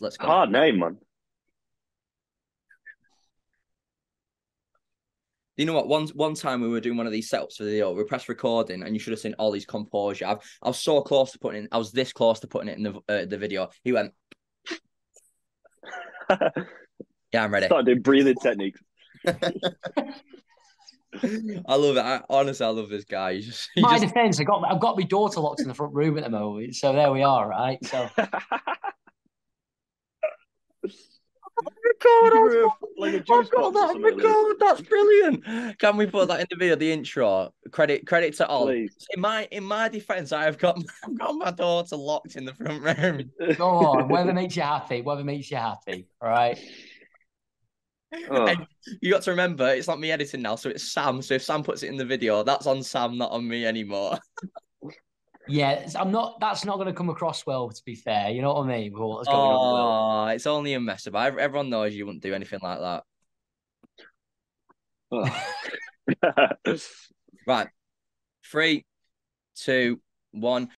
Let's go. Hard name, man. You know what? One time we were doing one of these setups for the video, we pressed recording, and you should have seen Ollie's composure. I was so close to putting it. I was this close to putting it in the video. He went, "Yeah, I'm ready." Start doing breathing techniques. I love it. Honestly, I love this guy. He My just. defence, I've got my daughter locked in the front room at the moment, so there we are, right? So You give God, her like a I've juice got box or that something at least, record. That's brilliant. Can we put that in the video, the intro? Credit to all. please. In my defense, I've got my daughter locked in the front room. go on, whatever makes you happy, whatever makes you happy, all right? Oh, And you got to remember, it's not me editing now, so it's Sam. So if Sam puts it in the video, that's on Sam, not on me anymore. Yeah, I'm not. That's not going to come across well, to be fair. You know what I mean? With what's going on in the world. Oh, it's only a mess about. Everyone knows you wouldn't do anything like that. oh. Right. Three, two, one.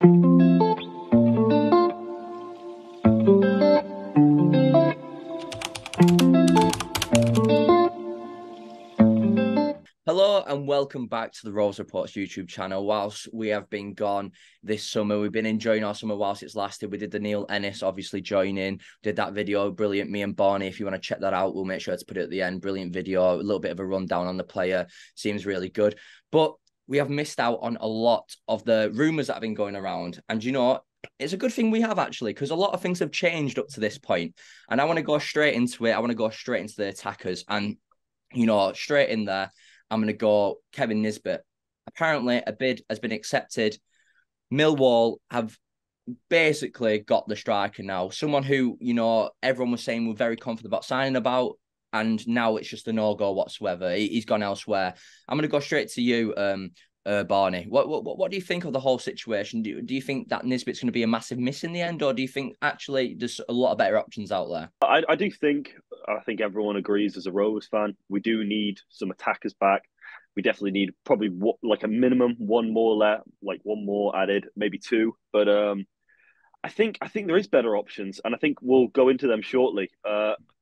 Hello and welcome back to the Rose Reports YouTube channel. Whilst we have been gone this summer, we've been enjoying our summer whilst it's lasted. We did the Neil Ennis, obviously joining, did that video, brilliant. Me and Barney, if you want to check that out, we'll make sure to put it at the end. Brilliant video, a little bit of a rundown on the player, seems really good. But we have missed out on a lot of the rumours that have been going around. And you know, it's a good thing we have actually, because a lot of things have changed up to this point. And I want to go straight into it. I want to go straight into the attackers and, you know, straight in there. I'm going to go Kevin Nisbet. Apparently, a bid has been accepted. Millwall have basically got the striker now. Someone who, you know, everyone was saying we're very confident about signing about, and now it's just a no-go whatsoever. He's gone elsewhere. I'm going to go straight to you, Barney. What do you think of the whole situation? Do you think that Nisbet's going to be a massive miss in the end, or do you think actually there's a lot of better options out there? I do think I think everyone agrees as a Rovers fan, we do need some attackers back. We definitely need probably like a minimum one more like one more added, maybe two. But I think there is better options, and I think we'll go into them shortly.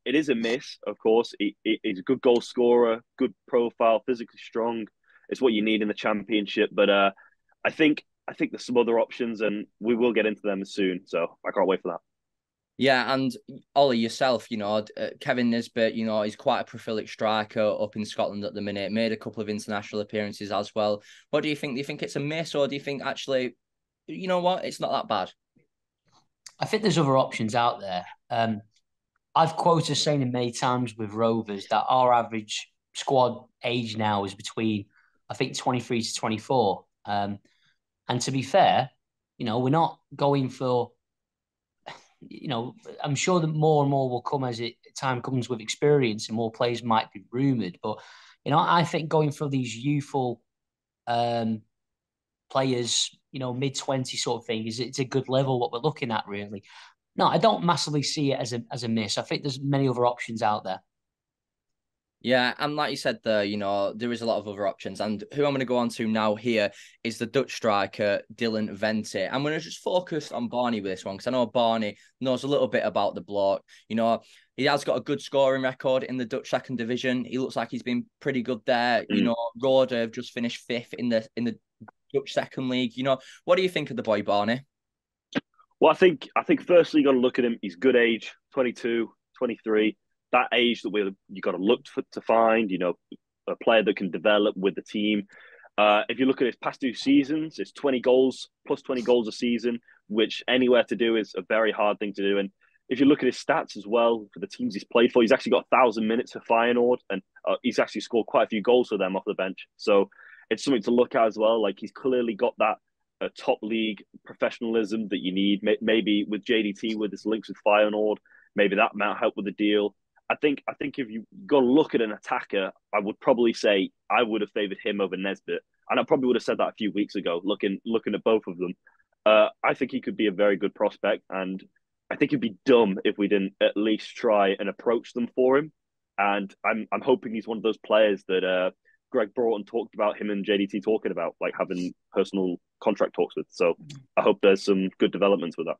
It is a miss, of course. He's a good goal scorer, good profile, physically strong. It's what you need in the championship. But I think there's some other options, and we will get into them soon. So I can't wait for that. Yeah, and Ollie, yourself, you know, Kevin Nisbet, you know, he's quite a prolific striker up in Scotland at the minute, made a couple of international appearances as well. What do you think? Do you think it's a miss, or do you think actually, you know what, it's not that bad? I think there's other options out there. I've quoted saying many times with Rovers that our average squad age now is between, I think, 23 to 24. And to be fair, we're not going for, I'm sure that more and more will come as time comes with experience and more players might be rumoured. But, I think going for these youthful um, players, mid 20 sort of thing, it's a good level what we're looking at, really. No, I don't massively see it as a miss. I think there's many other options out there. Yeah, and like you said there, you know, there is a lot of other options. And who I'm going to go on to now here is the Dutch striker, Dylan Vente. I'm going to just focus on Barney with this one because I know Barney knows a little bit about the bloke. You know, he has got a good scoring record in the Dutch second division. He looks like he's been pretty good there. You Mm. know, Roda have just finished fifth in the Dutch second league. You know, what do you think of the boy, Barney? Well, I think firstly you got to look at him. He's good age, 22, 23. That age that we you got to look for to find. A player that can develop with the team. If you look at his past two seasons, it's 20 goals plus 20 goals a season, which anywhere to do is a very hard thing to do. And if you look at his stats as well for the teams he's played for, he's actually got 1,000 minutes for Feyenoord, and he's actually scored quite a few goals for them off the bench. So it's something to look at as well. Like he's clearly got that top league professionalism that you need. Maybe with JDT with his links with Feyenoord, maybe that might help with the deal. I think if you go look at an attacker, I would probably say I would have favoured him over Nesbitt, and I probably would have said that a few weeks ago. Looking at both of them, I think he could be a very good prospect, and I think it'd be dumb if we didn't at least try and approach them for him. And I'm hoping he's one of those players that Greg Broughton talked about him and JDT talking about, like having personal contract talks with. So I hope there's some good developments with that.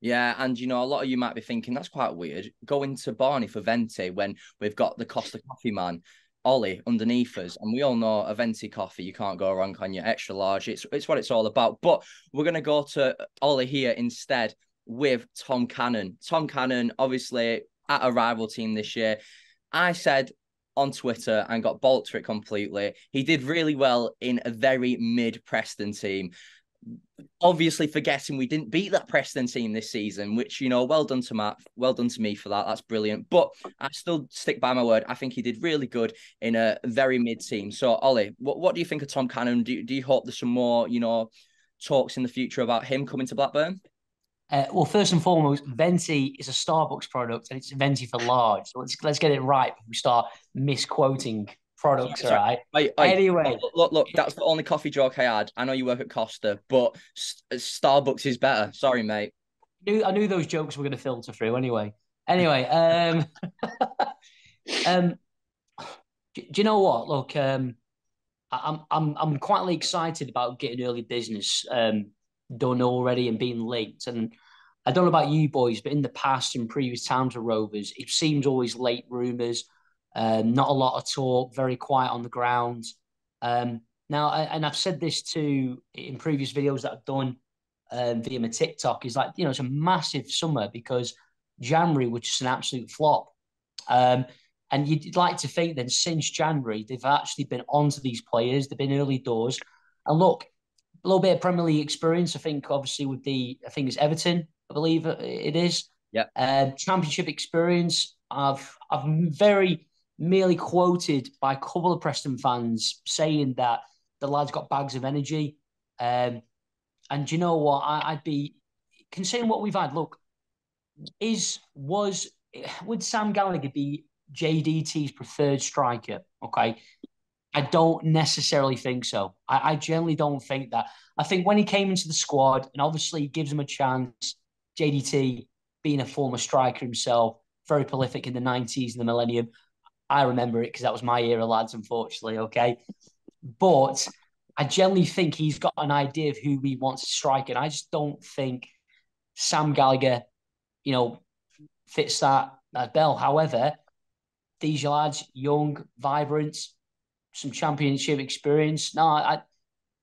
Yeah, and a lot of you might be thinking that's quite weird. Going to Barney for Venti when we've got the Costa Coffee man, Ollie, underneath us, and we all know a Venti coffee, you can't go wrong on your extra large. It's what it's all about. But we're gonna go to Ollie here instead with Tom Cannon. Tom Cannon, obviously at a rival team this year. I said on Twitter and got bolted for it completely. He did really well in a very mid Preston team. Obviously forgetting we didn't beat that Preston team this season, which, well done to Matt, well done to me for that. That's brilliant. But I still stick by my word. I think he did really good in a very mid team. So, Ollie, what do you think of Tom Cannon? Do you hope there's some more, talks in the future about him coming to Blackburn? Well, first and foremost, Venti is a Starbucks product, and it's Venti for large. So let's get it right before we start misquoting products. Sorry. All right. Oi. Anyway, look. That's the only coffee joke I had. I know you work at Costa, but Starbucks is better. Sorry, mate. I knew those jokes were going to filter through. Anyway, do you know what? Look, I'm quite excited about getting early business done already and being linked. And I don't know about you boys, but in the past and previous times with Rovers, it seems always late rumours, not a lot of talk, very quiet on the ground. Now, and I've said this too in previous videos that I've done via my TikTok, is like, it's a massive summer because January was just an absolute flop. And you'd like to think then since January, they've actually been onto these players. They've been early doors. And look, a little bit of Premier League experience, I think, obviously, with I think it's Everton, I believe it is. Yeah. Championship experience. I've very merely quoted by a couple of Preston fans saying that the lad's got bags of energy. And you know what? I'd be considering what we've had. Look, would Sam Gallagher be JDT's preferred striker? Okay. I don't necessarily think so. I generally don't think that. I think when he came into the squad, and obviously gives him a chance, JDT being a former striker himself, very prolific in the 90s and the millennium. I remember it because that was my era, lads, unfortunately, okay? But I generally think he's got an idea of who he wants to strike, and I just don't think Sam Gallagher, fits that bill. However, these lads, young, vibrant, some championship experience. No,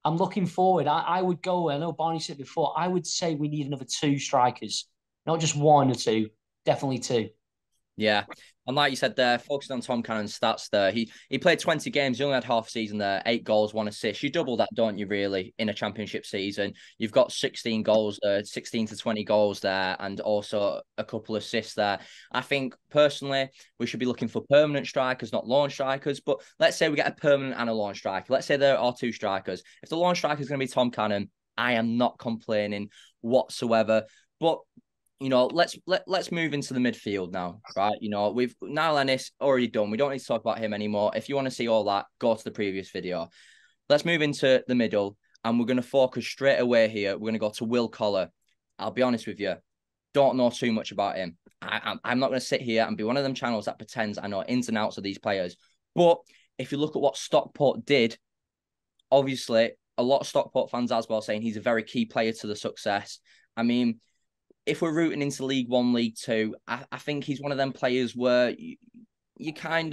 I'm looking forward. I would go, I know Barney said before, I would say we need another 2 strikers, not just 1 or 2, definitely 2. Yeah. And like you said there, focusing on Tom Cannon's stats there, he played 20 games, he only had half a season there, 8 goals, 1 assist. You double that, don't you, really, in a championship season? You've got 16 goals there, 16 to 20 goals there, and also a couple of assists there. I think, personally, we should be looking for permanent strikers, not loan strikers. But let's say we get a permanent and a loan striker. Let's say there are 2 strikers. If the loan striker is going to be Tom Cannon, I am not complaining whatsoever. But let's move into the midfield now, right? We've Niall Ennis already done. We don't need to talk about him anymore. If you want to see all that, go to the previous video. Let's move into the middle, and we're going to focus straight away here. We're going to go to Will Collar. I'll be honest with you, don't know too much about him. I'm not going to sit here and be one of them channels that pretends I know ins and outs of these players. But if you look at what Stockport did, obviously, a lot of Stockport fans as well saying he's a very key player to the success. I mean, if we're rooting into League One, League Two, I think he's one of them players where you can't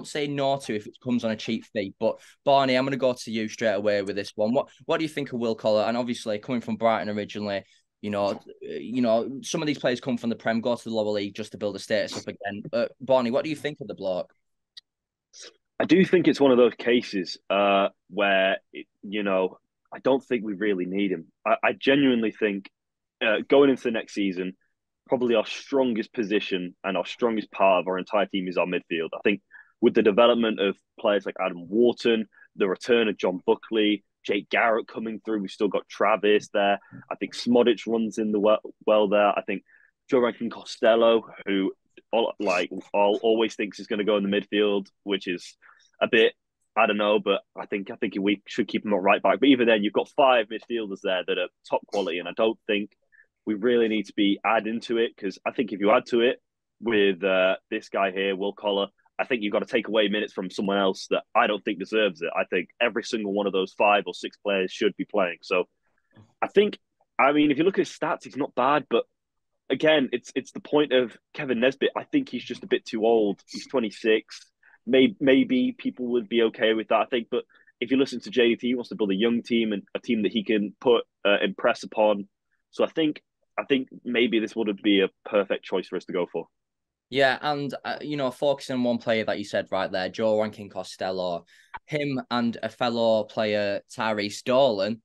say no to if it comes on a cheap fee. But Barney, I'm going to go to you straight away with this one. What do you think of Will Collar? And obviously, coming from Brighton originally, some of these players come from the Prem, go to the lower league just to build a status up again. Barney, what do you think of the bloke? I do think it's one of those cases where I don't think we really need him. I genuinely think going into the next season, probably our strongest position and our strongest part of our entire team is our midfield. I think with the development of players like Adam Wharton, the return of John Buckley, Jake Garrett coming through, we've still got Travis there. I think Smodic runs in the well there. I think Joe Rankin Costello, who always thinks is going to go in the midfield, which is a bit, I don't know, but I think we should keep him at right back. But even then, you've got 5 midfielders there that are top quality, and I don't think we really need to be adding to it, because I think if you add to it with this guy here, Will Collar, I think you've got to take away minutes from someone else that I don't think deserves it. I think every single one of those 5 or 6 players should be playing. So I think I mean, if you look at his stats, he's not bad, but again, it's the point of Kevin Nisbet. I think he's just a bit too old. He's 26. Maybe people would be okay with that, I think. But if you listen to JDT, he wants to build a young team and a team that he can put impress upon. So I think maybe this would be a perfect choice for us to go for. Yeah, and focusing on one player that you said right there, Joe Rankin Costello, him and a fellow player, Tyrese Dolan,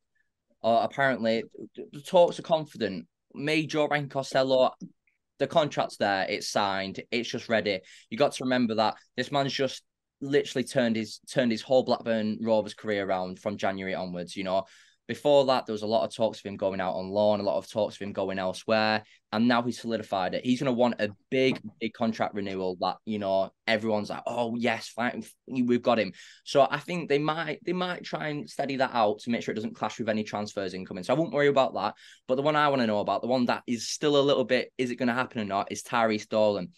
are apparently the talks are confident. Me, Joe Rankin Costello, the contract's there, it's signed, it's just ready. You got to remember that this man's just literally turned his whole Blackburn Rovers career around from January onwards. Before that, there was a lot of talks of him going out on loan, a lot of talks of him going elsewhere, and now he's solidified it. He's going to want a big contract renewal that everyone's like, oh yes, fine, we've got him. So I think they might try and steady that out to make sure it doesn't clash with any transfers incoming. So I won't worry about that. But the one I want to know about, the one that is still a little bit, is it going to happen or not, is Tyrese Dolan.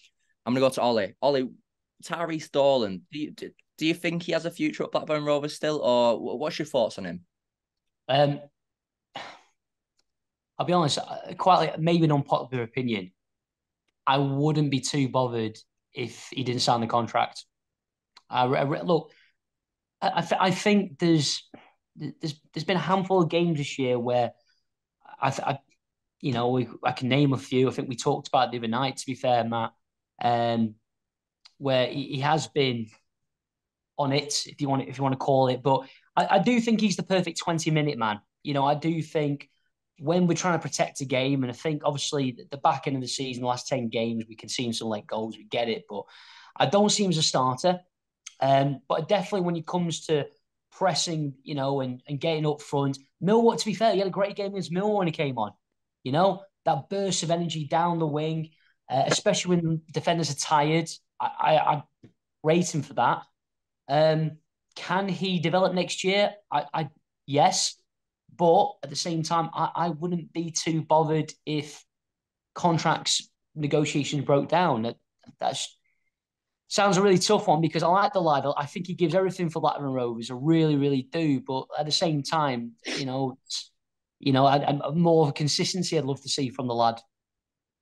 I'm going to go to Ollie. Ollie, Tyrese Dolan, do you think he has a future at Blackburn Rovers still, or what's your thoughts on him? Um, I'll be honest, quite maybe an unpopular opinion. I wouldn't be too bothered if he didn't sign the contract. Look, I think there's been a handful of games this year where I I can name a few. I think we talked about it the other night. To be fair, Matt, where he has been on it, if you want to call it. But I do think he's the perfect 20-minute man. I do think when we're trying to protect a game, and I think obviously the back end of the season, the last 10 games, we can see him some late goals, we get it, but I don't see him as a starter. But definitely when it comes to pressing, and getting up front, Millwall, to be fair, he had a great game against Millwall when he came on. That burst of energy down the wing, especially when defenders are tired. I rate him for that. Can he develop next year? Yes, but at the same time, I wouldn't be too bothered if contracts negotiations broke down. That sounds a really tough one because I like the lad. I think he gives everything for Blackburn Rovers. I really, really do. But at the same time, I'm more of a consistency I'd love to see from the lad.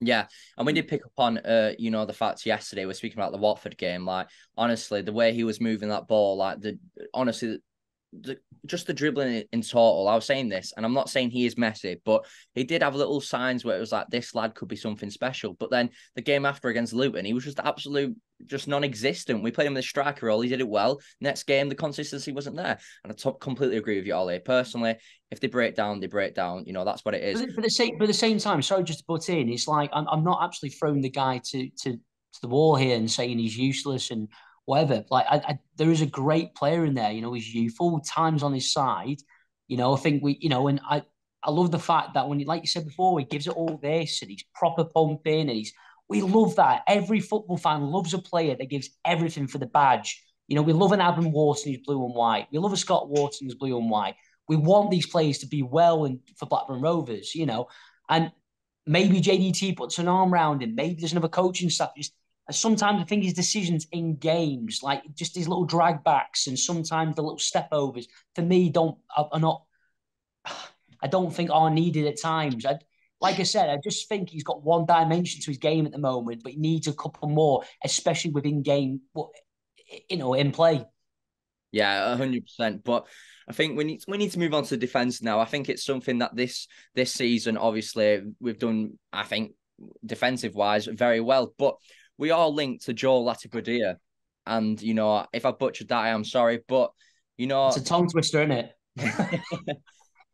Yeah, and we did pick up on, the fact yesterday we're speaking about the Watford game. Like, honestly, the way he was moving that ball, like just the dribbling in total. I was saying this, and I'm not saying he is Messi, but he did have little signs where it was like this lad could be something special. But then the game after against Luton, he was just non-existent. We played him in the striker role. He did it well. Next game, the consistency wasn't there, and I completely agree with you, Ollie. Personally, if they break down, they break down. That's what it is. But at the same time, sorry, just to butt in, it's like I'm not actually throwing the guy to the wall here and saying he's useless and whatever. Like there is a great player in there. He's youthful, time's on his side. I think and I love the fact that when like you said before, he gives it all this and he's proper pumping and we love that. Every football fan loves a player that gives everything for the badge. We love an Adam Wharton who's blue and white. We love a Scott Wharton who's blue and white. We want these players to be well and for Blackburn Rovers, and maybe JDT puts an arm around him. Maybe there's another coaching staff. Just sometimes I think his decisions in games, like just his little drag backs and sometimes the little step overs, for me, are not. I don't think are needed at times. Like I said, I just think he's got one dimension to his game at the moment, but he needs a couple more, especially within game, in play. Yeah, 100%. But I think we need to move on to defence now. I think it's something that this season, obviously, we've done, I think, defensive-wise, very well. But we are linked to Joe Latibeaudiere. And, if I butchered that, I am sorry. But, It's a tongue twister, isn't it?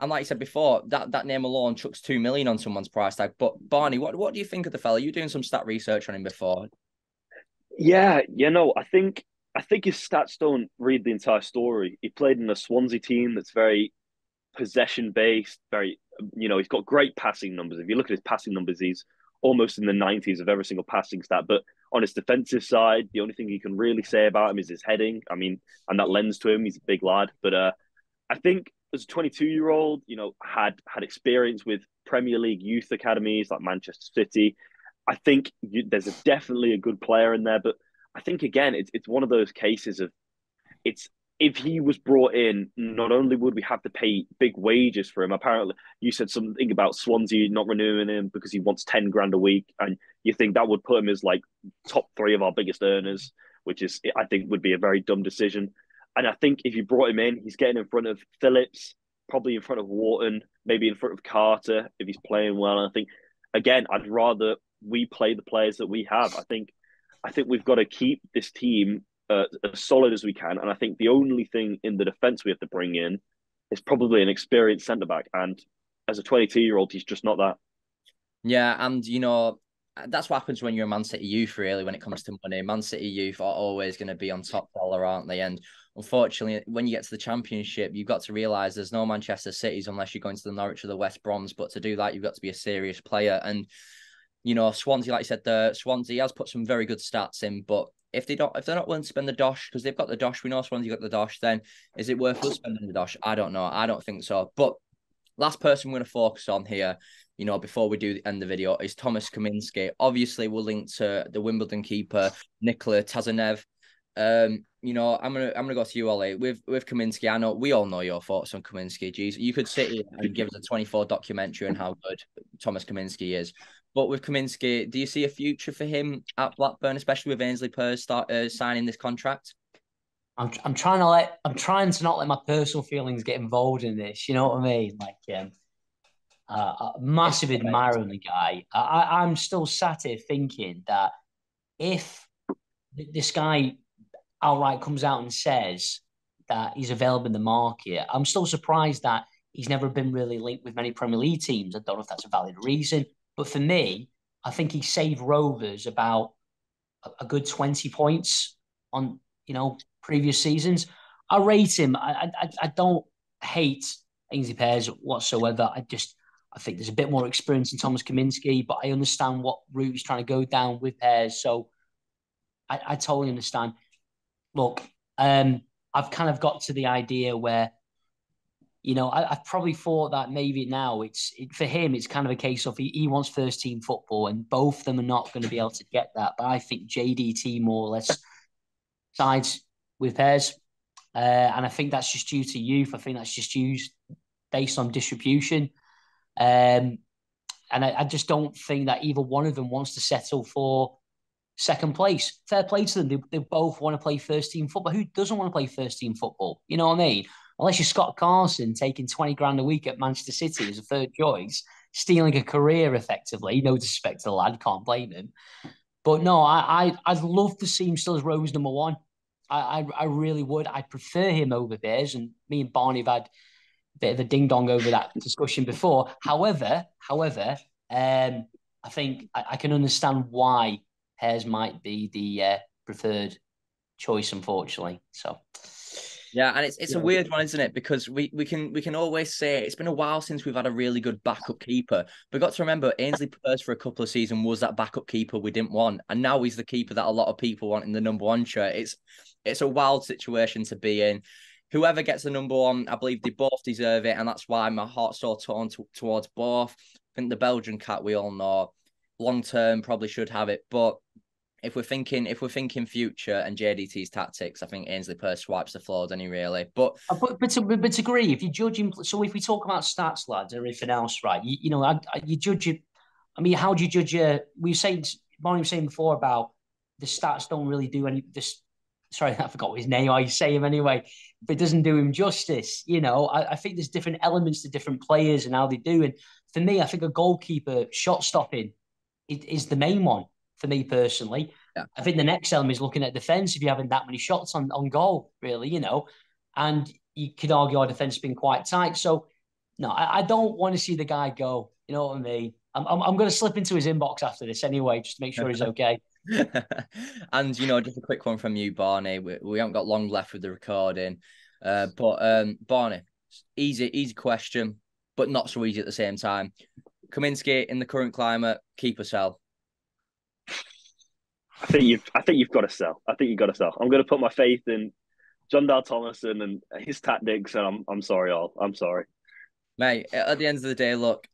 And like you said before, that name alone chucks 2 million on someone's price tag. But Barney, what do you think of the fella? You doing some stat research on him before? Yeah, I think his stats don't read the entire story. He played in a Swansea team that's very possession based, very he's got great passing numbers. If you look at his passing numbers, he's almost in the 90s of every single passing stat. But on his defensive side, the only thing you can really say about him is his heading. I mean, and that lends to him. He's a big lad. But I think as a 22-year-old, had experience with Premier League youth academies like Manchester City. I think definitely a good player in there, but I think again, it's one of those cases of it's if he was brought in, not only would we have to pay big wages for him, apparently you said something about Swansea not renewing him because he wants 10 grand a week, and you think that would put him as like top three of our biggest earners, which is I think would be a very dumb decision. And I think if you brought him in, he's getting in front of Phillips, probably in front of Wharton, maybe in front of Carter if he's playing well. And I think again, I'd rather we play the players that we have. I think we've got to keep this team as solid as we can. And I think the only thing in the defence we have to bring in is probably an experienced centre back. And as a 22-year-old, he's just not that. Yeah, and that's what happens when you're a Man City youth, really, when it comes to money. Man City youth are always going to be on top dollar, aren't they? And unfortunately, when you get to the Championship, you've got to realise there's no Manchester Cities unless you're going to the Norwich or the West Broms. But to do that, you've got to be a serious player. And, Swansea, like you said, Swansea has put some very good stats in, but if they're not willing to spend the dosh, because they've got the dosh, we know Swansea got the dosh, then is it worth us spending the dosh? I don't know. I don't think so. But last person we're going to focus on here, before we do end the video, is Thomas Kaminski. Obviously, we'll link to the Wimbledon keeper, Nikola Tazanev. I'm gonna go to you, Ollie. With Kaminski, I know we all know your thoughts on Kaminski. Jeez, you could sit here and give us a 24 documentary on how good Thomas Kaminski is. But with Kaminski, do you see a future for him at Blackburn, especially with Ainsley Pers signing this contract? I'm trying to not let my personal feelings get involved in this. You know what I mean? Like, a massive admirer of the guy. I'm still sat here thinking that if this guy outright comes out and says that he's available in the market, I'm still surprised that he's never been really linked with many Premier League teams. I don't know if that's a valid reason, but for me, I think he saved Rovers about a good 20 points on previous seasons. I rate him. I don't hate Ainsley Pers whatsoever. I think there's a bit more experience in Thomas Kaminski, but I understand what route he's trying to go down with Pers. So I totally understand. Look, I've kind of got to the idea where, I've probably thought that maybe now for him, it's kind of a case of he wants first team football, and both of them are not going to be able to get that. But I think JDT more or less sides with Pers. And I think that's just due to youth. I think that's just used based on distribution. And I just don't think that either one of them wants to settle for second place. Fair play to them. They both want to play first team football. Who doesn't want to play first team football? You know what I mean? Unless you're Scott Carson taking 20 grand a week at Manchester City as a third choice, stealing a career effectively. No disrespect to the lad, can't blame him. But no, I'd love to see him still as Rose number one. I really would. I prefer him over Bears, and me and Barney have had a bit of a ding dong over that discussion before. However, I think I can understand why Pers might be the preferred choice, unfortunately. So. Yeah, and it's a weird one, isn't it? Because we can always say it's been a while since we've had a really good backup keeper. We've got to remember Ainsley Pers for a couple of seasons was that backup keeper we didn't want, and now he's the keeper that a lot of people want in the number one shirt. It's a wild situation to be in. Whoever gets the number one, I believe they both deserve it, and that's why my heart's so torn towards both. I think the Belgian cat, we all know, long term probably should have it, but if we're thinking future and JDT's tactics, I think Ainsley Pers swipes the floor, doesn't he, really? But agree, if you judge him, so if we talk about stats, lads, or anything else, right? You judge it. I mean, how do you judge Barney was saying before about the stats don't really do any. Sorry, I forgot his name. I say him anyway, but it doesn't do him justice. I think there's different elements to different players and how they do. And for me, I think a goalkeeper shot stopping is the main one. For me personally, yeah. I think the next element is looking at defence. If you're having that many shots on goal, really, and you could argue our defence has been quite tight. So, no, I don't want to see the guy go. You know what I mean? I'm going to slip into his inbox after this anyway, just to make sure he's okay. And just a quick one from you, Barney. We haven't got long left with the recording, but Barney, easy question, but not so easy at the same time. Kaminski in the current climate, keep or sell? I think you've got to sell. I'm going to put my faith in John Dale Thomason and his tactics, and I'm sorry, all. I'm sorry, mate. At the end of the day, look,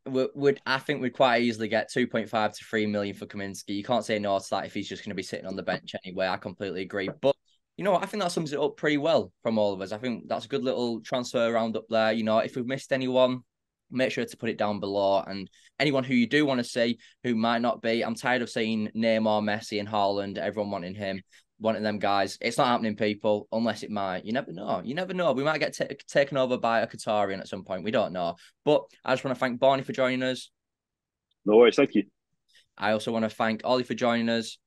I think we'd quite easily get 2.5 to 3 million for Kaminski. You can't say no to that if he's just going to be sitting on the bench anyway. I completely agree. But You know what? I think that sums it up pretty well from all of us. I think that's a good little transfer round up there. You know, if we've missed anyone, make sure to put it down below. And anyone who you do want to see who might not be, I'm tired of seeing Neymar, Messi, and Haaland, everyone wanting him, wanting them guys. It's not happening, people, unless it might. You never know. You never know. We might get taken over by a Qatarian at some point. We don't know. But I just want to thank Barney for joining us. No worries. Thank you. I also want to thank Ollie for joining us.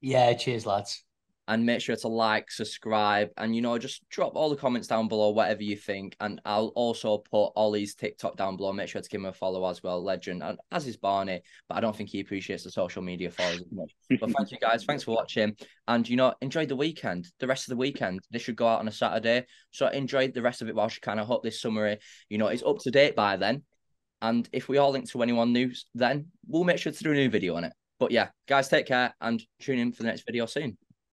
Yeah, cheers, lads. And make sure to like, subscribe, and, you know, just drop all the comments down below, whatever you think. And I'll also put Ollie's TikTok down below. Make sure to give him a follow as well, legend, and as is Barney. But I don't think he appreciates the social media followers as much. But thank you guys. Thanks for watching. And, you know, enjoy the weekend, the rest of the weekend. This should go out on a Saturday. So enjoy the rest of it whilst you can. I hope this summary, you know, is up to date by then. And if we all link to anyone new, then we'll make sure to do a new video on it. But yeah, guys, take care and tune in for the next video soon.